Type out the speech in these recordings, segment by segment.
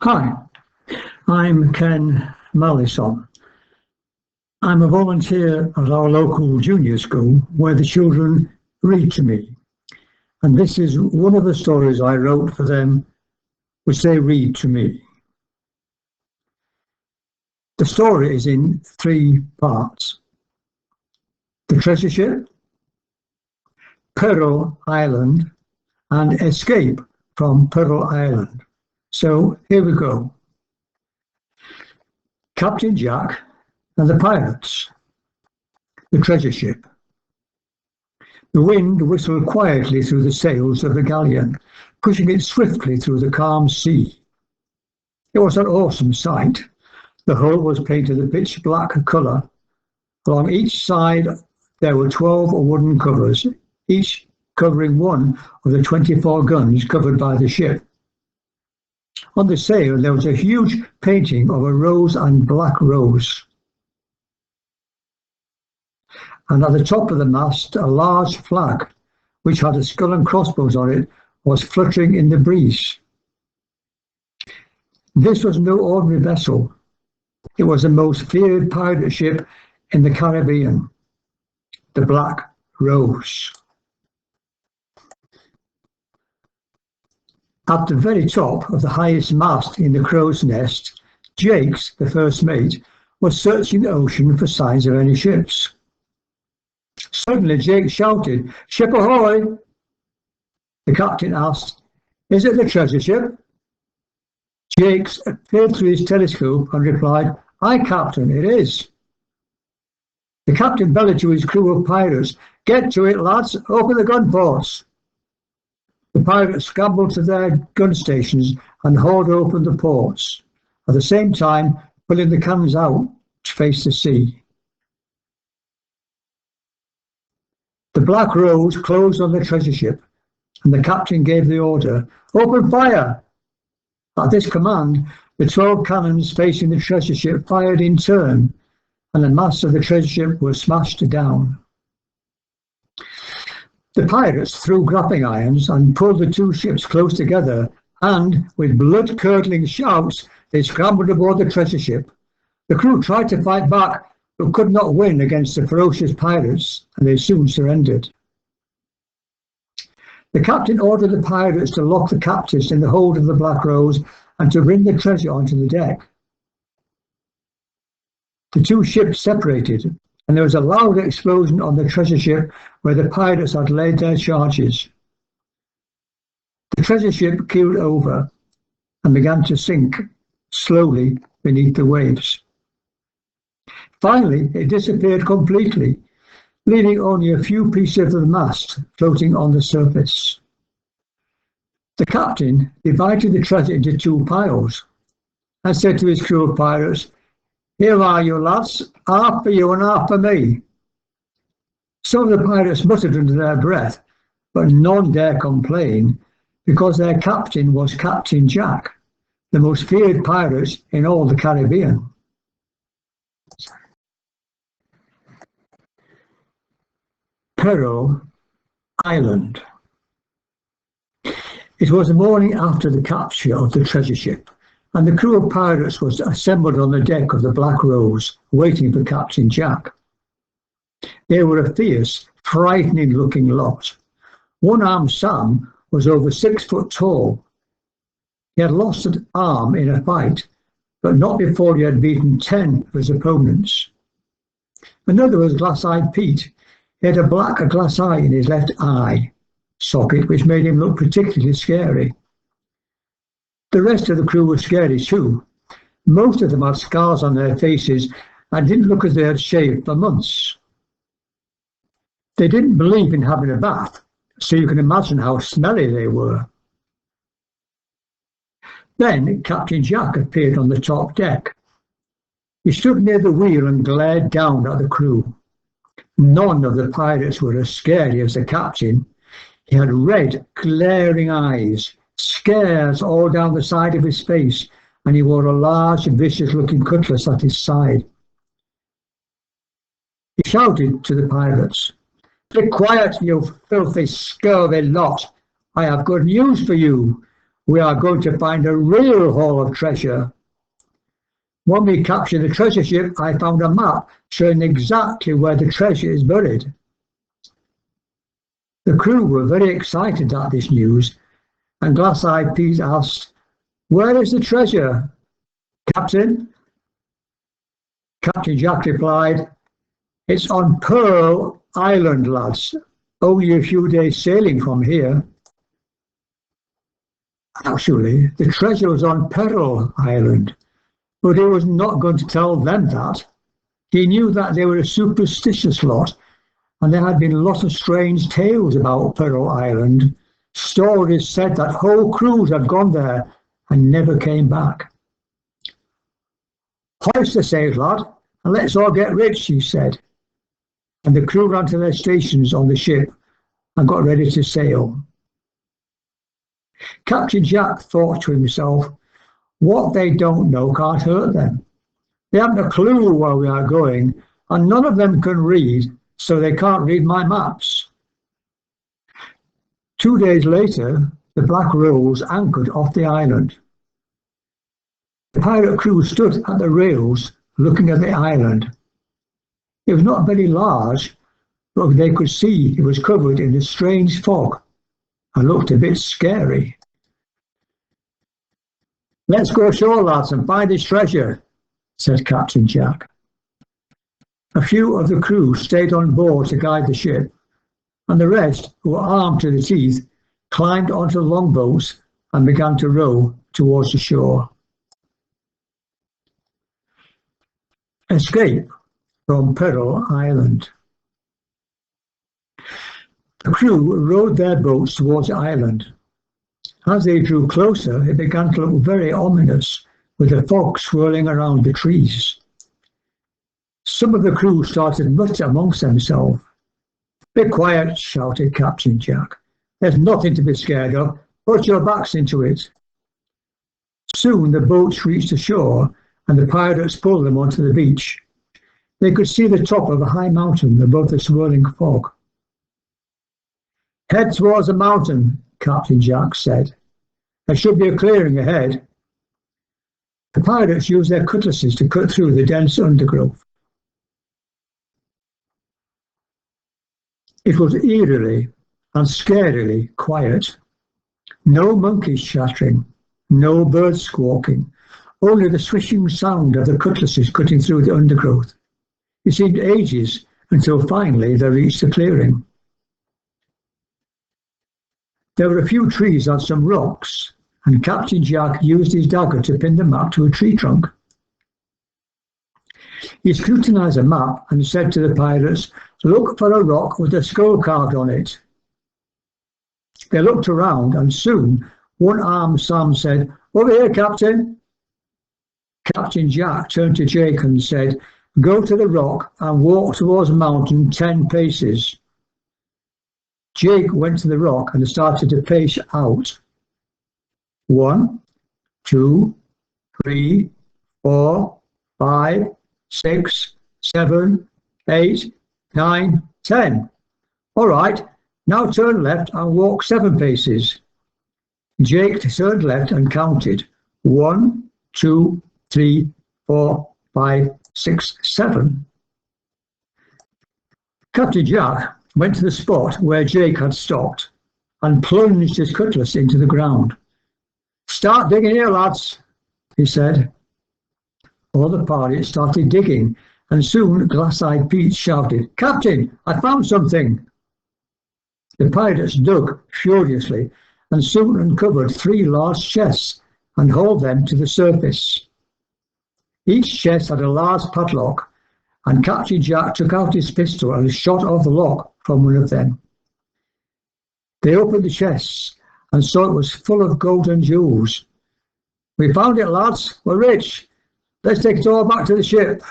Hi, I'm Ken Mallison. I'm a volunteer at our local junior school where the children read to me. And this is one of the stories I wrote for them, which they read to me. The story is in 3 parts. The treasure ship, Peril Island, and escape from Peril Island. So here we go. Captain Jack and the pirates. The treasure ship. The wind whistled quietly through the sails of the galleon, pushing it swiftly through the calm sea. It was an awesome sight. The hull was painted a pitch black colour. Along each side there were 12 wooden covers, each covering one of the 24 guns covered by the ship. On the sail there was a huge painting of a rose and black rose. And at the top of the mast, a large flag, which had a skull and crossbones on it, was fluttering in the breeze. This was no ordinary vessel. It was the most feared pirate ship in the Caribbean, the Black Rose. At the very top of the highest mast in the crow's nest, Jakes, the first mate, was searching the ocean for signs of any ships. Suddenly Jake shouted, "Ship ahoy!" The captain asked, "Is it the treasure ship?" Jakes peered through his telescope and replied, "Aye, Captain, it is." The captain bellowed to his crew of pirates, "Get to it, lads, open the gun ports." The pirates scrambled to their gun stations and hauled open the ports, at the same time pulling the cannons out to face the sea. The Black Rose closed on the treasure ship, and the captain gave the order, "Open fire!" At this command, the 12 cannons facing the treasure ship fired in turn, and the masts of the treasure ship were smashed down. The pirates threw grappling irons and pulled the 2 ships close together, and, with blood-curdling shouts, they scrambled aboard the treasure ship. The crew tried to fight back, but could not win against the ferocious pirates, and they soon surrendered. The captain ordered the pirates to lock the captives in the hold of the Black Rose and to bring the treasure onto the deck. The 2 ships separated, and there was a loud explosion on the treasure ship where the pirates had laid their charges. The treasure ship keeled over and began to sink slowly beneath the waves. Finally, it disappeared completely, leaving only a few pieces of the mast floating on the surface. The captain divided the treasure into 2 piles and said to his crew of pirates, "Here are you, lads, half for you and half for me." Some of the pirates muttered under their breath, but none dare complain, because their captain was Captain Jack, the most feared pirate in all the Caribbean. Peril Island. It was the morning after the capture of the treasure ship, and the crew of pirates was assembled on the deck of the Black Rose, waiting for Captain Jack. They were a fierce, frightening-looking lot. One-armed Sam was over 6 foot tall. He had lost an arm in a fight, but not before he had beaten 10 of his opponents. Another was Glass-eyed Pete. He had a black glass eye in his left eye socket, which made him look particularly scary. The rest of the crew were scary too. Most of them had scars on their faces and didn't look as they had shaved for months. They didn't believe in having a bath, so you can imagine how smelly they were. Then Captain Jack appeared on the top deck. He stood near the wheel and glared down at the crew. None of the pirates were as scary as the captain. He had red, glaring eyes, scars all down the side of his face, and he wore a large, vicious-looking cutlass at his side. He shouted to the pirates, "Be quiet, you filthy, scurvy lot. I have good news for you. We are going to find a real haul of treasure. When we captured the treasure ship, I found a map showing exactly where the treasure is buried. The crew were very excited at this news, and Glass-Eyed Pete asked, "Where is the treasure, Captain?" Captain Jack replied, "It's on Peril Island, lads, only a few days sailing from here." Actually, the treasure was on Peril Island, but he was not going to tell them that. He knew that they were a superstitious lot, and there had been a lot of strange tales about Peril Island. Stories said that whole crews had gone there and never came back. "Hoist the sails, lad, and let's all get rich," he said. And the crew ran to their stations on the ship and got ready to sail. Captain Jack thought to himself, "What they don't know can't hurt them. They haven't a clue where we are going, and none of them can read, so they can't read my maps." 2 days later, the Black Rose anchored off the island. The pirate crew stood at the rails looking at the island. It was not very large, but they could see it was covered in a strange fog and looked a bit scary. "Let's go ashore, lads, and find this treasure," said Captain Jack. A few of the crew stayed on board to guide the ship, and the rest, who were armed to the teeth, climbed onto the longboats and began to row towards the shore. Escape from Peril Island. The crew rowed their boats towards the island. As they drew closer, it began to look very ominous, with the fog swirling around the trees. Some of the crew started muttering amongst themselves. "Be quiet," shouted Captain Jack. "There's nothing to be scared of. Put your backs into it." Soon the boats reached the shore, and the pirates pulled them onto the beach. They could see the top of a high mountain above the swirling fog. "Head towards the mountain," Captain Jack said. "There should be a clearing ahead." The pirates used their cutlasses to cut through the dense undergrowth. It was eerily and scarily quiet. No monkeys chattering, no birds squawking, only the swishing sound of the cutlasses cutting through the undergrowth. It seemed ages until finally they reached the clearing. There were a few trees and some rocks, and Captain Jack used his dagger to pin the map to a tree trunk. He scrutinized the map and said to the pirates, "Look for a rock with a skull carved on it." They looked around, and soon one-armed Sam said, "Over here, Captain." Captain Jack turned to Jake and said, "Go to the rock and walk towards the mountain 10 paces. Jake went to the rock and started to pace out. 1, 2, 3, 4, 5, 6, 7, 8, 9, 10. "All right, now turn left and walk 7 paces. Jake turned left and counted 1, 2, 3, 4, 5, 6, 7. Captain Jack went to the spot where Jake had stopped and plunged his cutlass into the ground. "Start digging here, lads," he said. All the party started digging, and soon Glass-Eyed Pete shouted, "Captain, I found something." The pirates dug furiously and soon uncovered 3 large chests and hauled them to the surface. Each chest had a large padlock, and Captain Jack took out his pistol and shot off the lock from one of them. They opened the chests and saw it was full of gold and jewels. "We found it, lads. We're rich. Let's take it all back to the ship."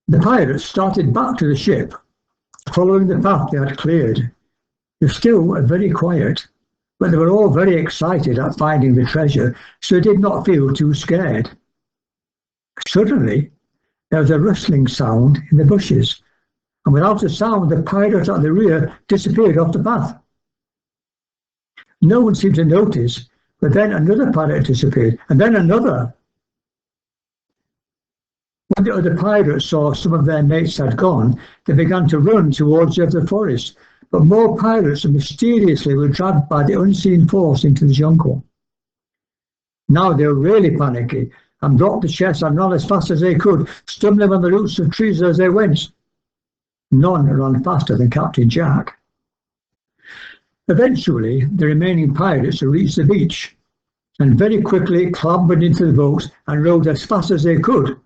The pirates started back to the ship, following the path they had cleared. They still were very quiet, but they were all very excited at finding the treasure, so they did not feel too scared. Suddenly, there was a rustling sound in the bushes, and without a sound, the pirate at the rear disappeared off the path. No one seemed to notice, but then another pirate disappeared, and then another. When the other pirates saw some of their mates had gone, they began to run towards the edge of the forest, but more pirates mysteriously were dragged by the unseen force into the jungle. Now they were really panicky and dropped the chest and ran as fast as they could, stumbling on the roots of trees as they went. None ran faster than Captain Jack. Eventually, the remaining pirates reached the beach and very quickly clambered into the boats and rowed as fast as they could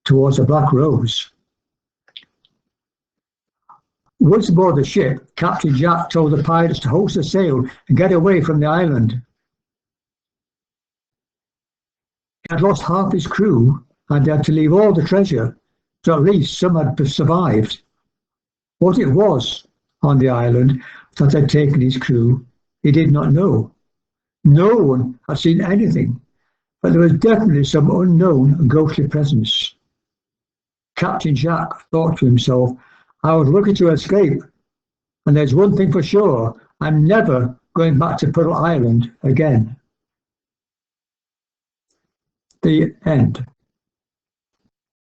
towards the Black Rose. Once aboard the ship, Captain Jack told the pirates to hoist the sail and get away from the island. He had lost half his crew and had to leave all the treasure, so at least some had survived. What it was on the island that had taken his crew, he did not know. No one had seen anything, but there was definitely some unknown ghostly presence. Captain Jack thought to himself, I was lucky to escape, and there's one thing for sure, I'm never going back to Peril Island again. The end.